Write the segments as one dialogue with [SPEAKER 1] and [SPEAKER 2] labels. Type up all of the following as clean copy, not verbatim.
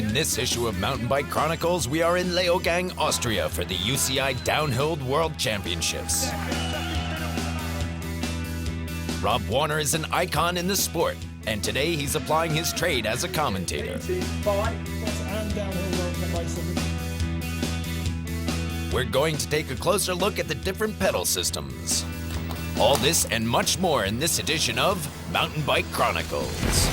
[SPEAKER 1] In this issue of Mountain Bike Chronicles, we are in Leogang, Austria for the UCI Downhill World Championships. Rob Warner is an icon in the sport, and today he's applying his trade as a commentator. We're going to take a closer look at the different pedal systems. All this and much more in this edition of Mountain Bike Chronicles.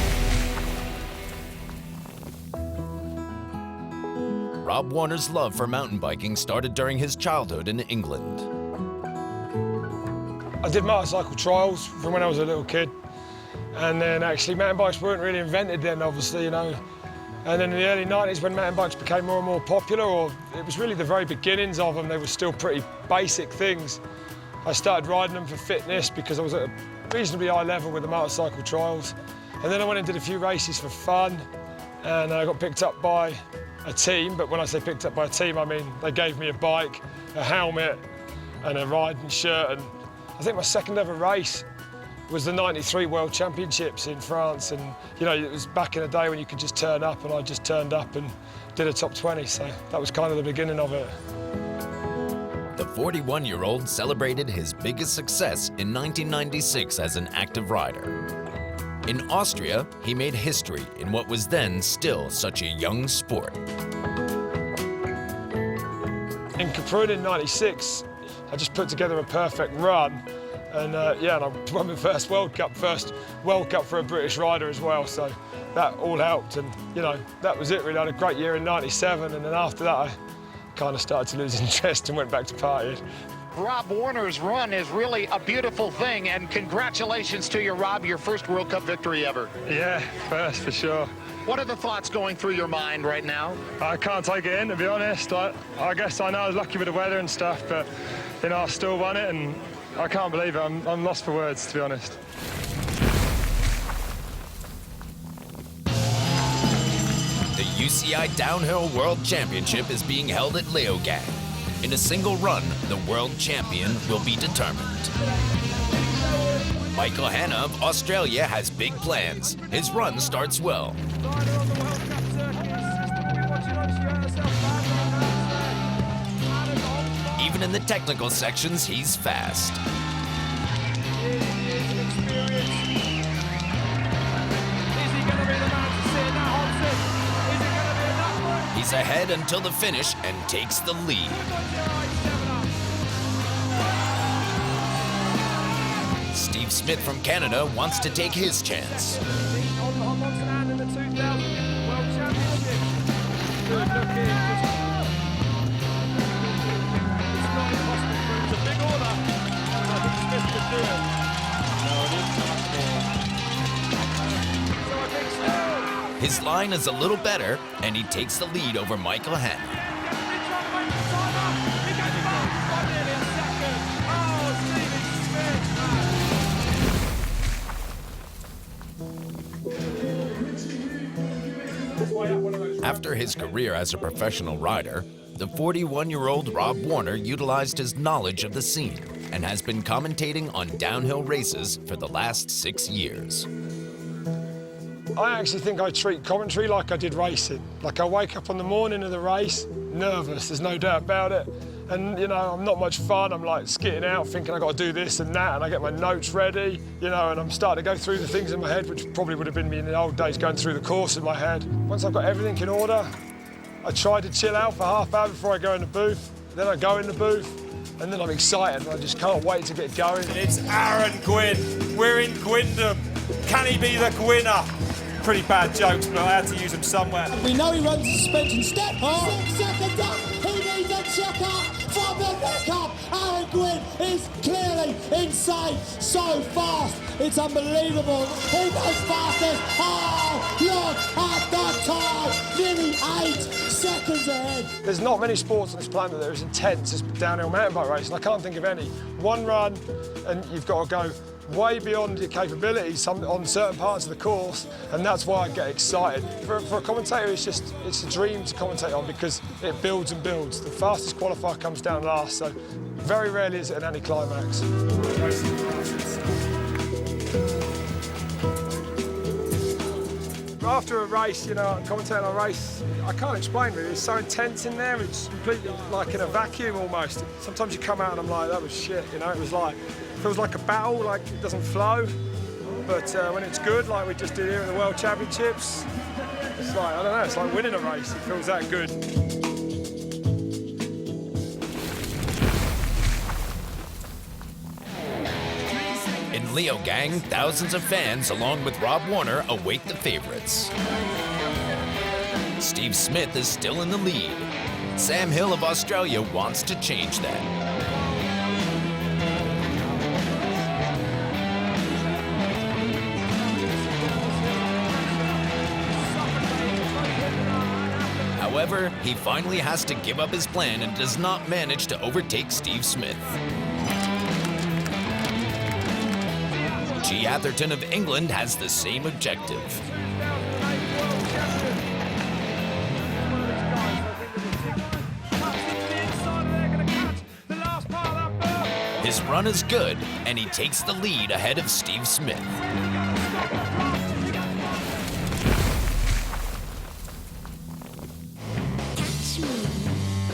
[SPEAKER 1] Rob Warner's love for mountain biking started during his childhood in England.
[SPEAKER 2] I did motorcycle trials from when I was a little kid. And then actually mountain bikes weren't really invented then, obviously, you know. And then in the early 90s when mountain bikes became more and more popular, or it was really the very beginnings of them, they were still pretty basic things. I started riding them for fitness because I was at a reasonably high level with the motorcycle trials. And then I went and did a few races for fun, and I got picked up by a team, but when I say picked up by a team, I mean they gave me a bike, a helmet, and a riding shirt. And I think my second ever race was the '93 World Championships in France. And you know, it was back in the day when you could just turn up, and I just turned up and did a top 20. So that was kind of the beginning of it.
[SPEAKER 1] The 41-year-old celebrated his biggest success in 1996 as an active rider. In Austria, he made history in what was then still such a young sport.
[SPEAKER 2] In Kaprun in '96, I just put together a perfect run. And yeah, and I won my first World Cup for a British rider as well. So that all helped, and you know, that was it really. I had a great year in '97, and then after that I kind of started to lose interest and went back to partying.
[SPEAKER 3] Rob Warner's run is really a beautiful thing, and congratulations to you, Rob, your first World Cup victory ever.
[SPEAKER 2] Yeah, first for sure.
[SPEAKER 3] What are the thoughts going through your mind right now?
[SPEAKER 2] I can't take it in, to be honest. I guess I know I was lucky with the weather and stuff, but you know, I still won it, and I can't believe it. I'm lost for words, to be honest.
[SPEAKER 1] The UCI Downhill World Championship is being held at Leogang. In a single run, the world champion will be determined. Michael Hanna of Australia has big plans. His run starts well. Even in the technical sections, he's fast. He's ahead until the finish and takes the lead. Steve Smith from Canada wants to take his chance. His line is a little better, and he takes the lead over Michael Hanna. After his career as a professional rider, the 41-year-old Rob Warner utilized his knowledge of the scene and has been commentating on downhill races for the last 6 years.
[SPEAKER 2] I actually think I treat commentary like I did racing. Like I wake up on the morning of the race, nervous, there's no doubt about it. And you know, I'm not much fun, I'm like skitting out, thinking I got to do this and that, and I get my notes ready, you know, and I'm starting to go through the things in my head, which probably would have been me in the old days, going through the course in my head. Once I've got everything in order, I try to chill out for half hour before I go in the booth. Then I go in the booth, and then I'm excited, and I just can't wait to get going.
[SPEAKER 4] It's Aaron Gwyn. We're in Gwindom. Can he be the winner? Pretty bad jokes, but I had to use them somewhere.
[SPEAKER 5] We know he runs suspension step. 6 seconds up. He needs a checker from the neck up. Aaron Gwyn is clearly inside so fast. It's unbelievable. He goes fastest. Oh, look at the time. Nearly 8 seconds ahead.
[SPEAKER 2] There's not many sports on this planet that are as intense as downhill mountain bike racing. I can't think of any. One run, and you've got to go way beyond your capabilities on certain parts of the course, and that's why I get excited. For a commentator, it's a dream to commentate on because it builds and builds. The fastest qualifier comes down last, so very rarely is it an anticlimax. after a race, you know, commentating on a race, I can't explain really. It's so intense in there. It's completely like in a vacuum almost. Sometimes you come out and I'm like, that was shit. You know, it was like, feels like a battle, like it doesn't flow. But when it's good, like we just did here in the World Championships, it's like, I don't know, it's like winning a race. It feels that good.
[SPEAKER 1] In Leogang, thousands of fans, along with Rob Warner, await the favorites. Steve Smith is still in the lead. Sam Hill of Australia wants to change that. However, he finally has to give up his plan and does not manage to overtake Steve Smith. G. Atherton of England has the same objective. His run is good, and he takes the lead ahead of Steve Smith.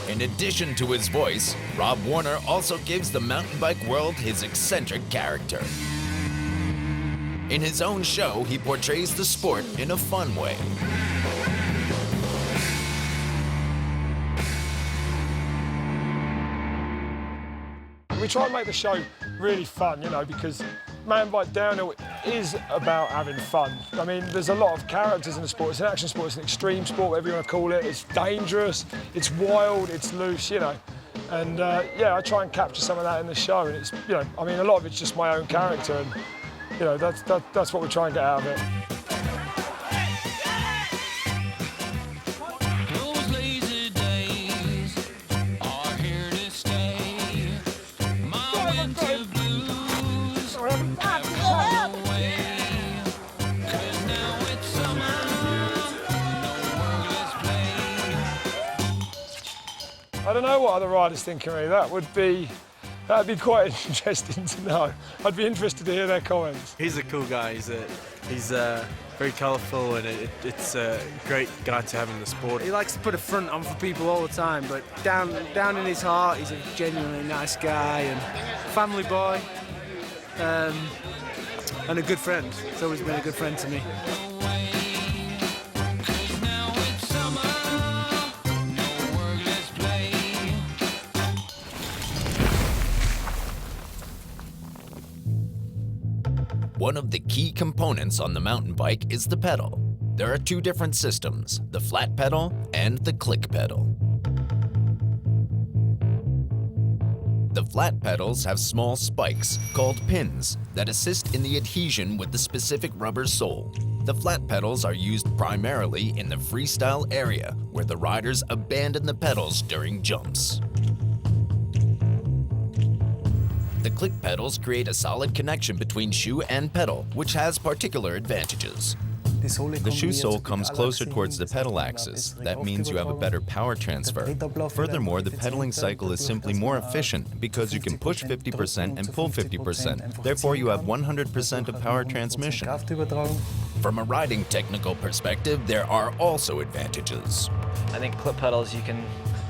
[SPEAKER 1] In addition to his voice, Rob Warner also gives the mountain bike world his eccentric character. In his own show, he portrays the sport in a fun way.
[SPEAKER 2] We try and make the show really fun, you know, because mountain bike downhill is about having fun. I mean, there's a lot of characters in the sport. It's an action sport, it's an extreme sport, whatever you want to call it. It's dangerous, it's wild, it's loose, you know. And yeah, I try and capture some of that in the show. And it's, you know, I mean, a lot of it's just my own character, and you know, that's what we try and get out of it. I don't know what other riders think of me. That'd be quite interesting to know. I'd be interested to hear their comments.
[SPEAKER 6] He's a cool guy. He's very colourful, and it's a great guy to have in the sport.
[SPEAKER 7] He likes to put a front on for people all the time, but down in his heart, he's a genuinely nice guy and family boy, and a good friend. He's always been a good friend to me.
[SPEAKER 1] One of the key components on the mountain bike is the pedal. There are two different systems, the flat pedal and the click pedal. The flat pedals have small spikes, called pins, that assist in the adhesion with the specific rubber sole. The flat pedals are used primarily in the freestyle area, where the riders abandon the pedals during jumps. The click pedals create a solid connection between shoe and pedal, which has particular advantages. The shoe sole comes closer towards the pedal axis. That means you have a better power transfer. Furthermore, the pedaling cycle is simply more efficient because you can push 50% and pull 50%. Therefore, you have 100% of power transmission. From a riding technical perspective, there are also advantages.
[SPEAKER 8] I think clip pedals, you can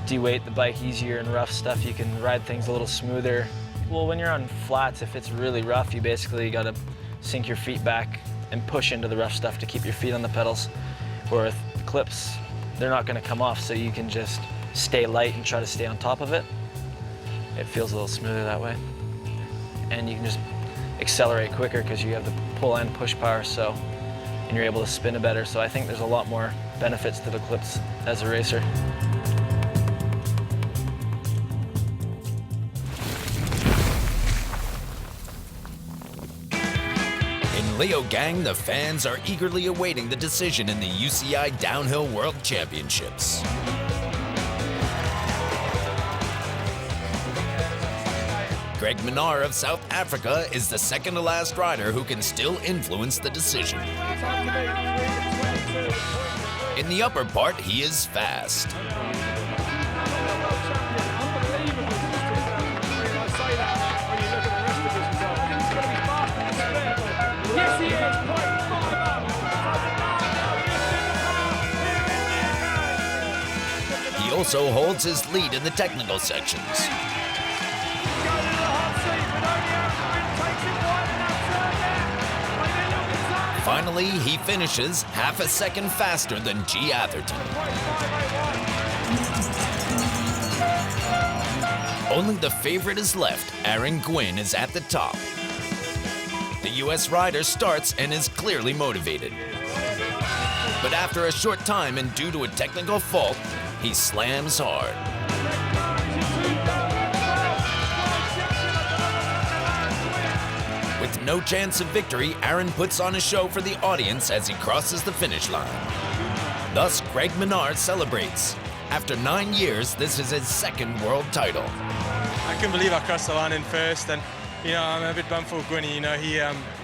[SPEAKER 8] de-weight the bike easier in rough stuff. You can ride things a little smoother. Well, when you're on flats, if it's really rough, you basically got to sink your feet back and push into the rough stuff to keep your feet on the pedals. Where with clips, they're not going to come off, so you can just stay light and try to stay on top of it. It feels a little smoother that way. And you can just accelerate quicker because you have the pull and push power, and you're able to spin it better. So I think there's a lot more benefits to the clips as a racer.
[SPEAKER 1] Leogang, the fans are eagerly awaiting the decision in the UCI Downhill World Championships. Greg Minnaar of South Africa is the second-to-last rider who can still influence the decision. In the upper part, he is fast. also holds his lead in the technical sections. Finally, he finishes half a second faster than G. Atherton. Only the favorite is left. Aaron Gwin is at the top. The US rider starts and is clearly motivated. But after a short time and due to a technical fault, he slams hard. With no chance of victory, Aaron puts on a show for the audience as he crosses the finish line. Thus, Greg Menard celebrates. After 9 years, this is his second world title.
[SPEAKER 6] I couldn't believe I crossed the line in first, and I'm a bit bummed for Gwynny. He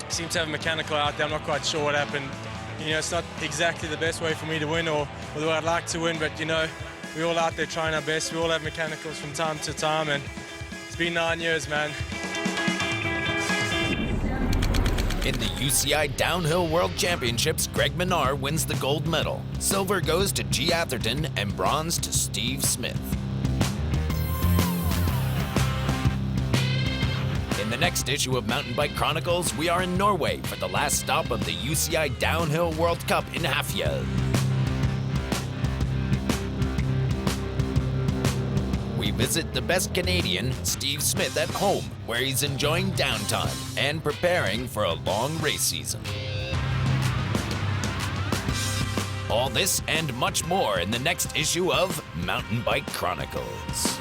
[SPEAKER 6] seemed to have a mechanical out there. I'm not quite sure what happened. It's not exactly the best way for me to win or the way I'd like to win, but we're all out there trying our best. We all have mechanicals from time to time, and it's been 9 years, man.
[SPEAKER 1] In the UCI Downhill World Championships, Greg Menard wins the gold medal. Silver goes to G. Atherton and bronze to Steve Smith. In the next issue of Mountain Bike Chronicles, we are in Norway for the last stop of the UCI Downhill World Cup in Hafjell. We visit the best Canadian, Steve Smith, at home, where he's enjoying downtime and preparing for a long race season. All this and much more in the next issue of Mountain Bike Chronicles.